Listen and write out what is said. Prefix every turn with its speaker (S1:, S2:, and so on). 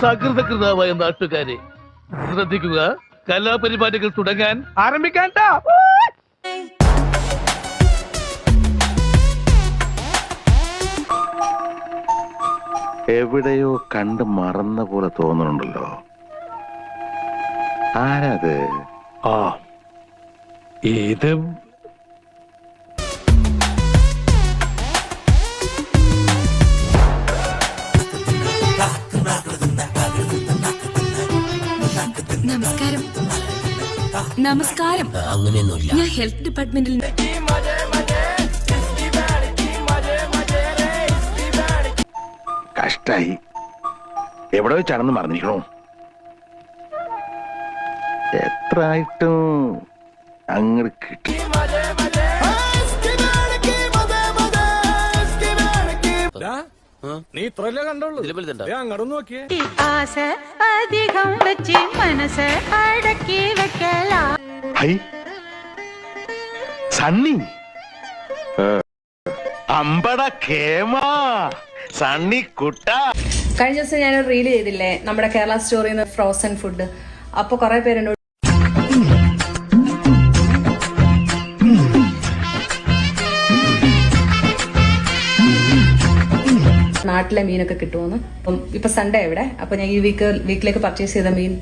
S1: സകൃതകൃതാവായ നാട്ടുകാരെ ശ്രദ്ധിക്കുക, കലാപരിപാടികൾ തുടങ്ങാൻ ആരംഭിക്കാൻ.
S2: എവിടെയോ കണ്ട് മറന്ന പോലെ തോന്നുന്നുണ്ടല്ലോ. ആരാത്?
S1: ഇത്
S3: നമസ്കാരം. നമസ്കാരം. അങ്ങനെയൊന്നുമില്ല. ഞാൻ ഹെൽത്ത് ഡിപ്പാർട്ട്മെന്റിൽ.
S2: കഷ്ടായി. എവിടെ വെച്ചാണെന്ന് മറന്നിരിക്കണോ? എത്ര ആയിട്ടും അങ്ങോട്ട് കിട്ടി.
S4: നീ ഇത്രല്ലേ കണ്ടോളൂ, അങ്ങോട്ട് നോക്കിയേ.
S5: ആശ അധികം വെച്ച് മനസ്സ് അടക്കി വെക്കല.
S2: സണ്ണി അമ്പട കേമാ സണ്ണി കുട്ട.
S6: കഴിഞ്ഞ ദിവസം ഞാനൊരു റീല് ചെയ്തില്ലേ നമ്മുടെ കേരള സ്റ്റോറിൽ നിന്ന് ഫ്രോസൺ ഫുഡ്. അപ്പൊ കുറെ പേരെന്നോട് നാട്ടിലെ മീനൊക്കെ കിട്ടുമെന്ന്. ഇപ്പൊ സൺഡേ ഇവിടെ, അപ്പൊ ഞാൻ ഈ വീക്കിലേക്ക് പർച്ചേസ് ചെയ്ത മീൻ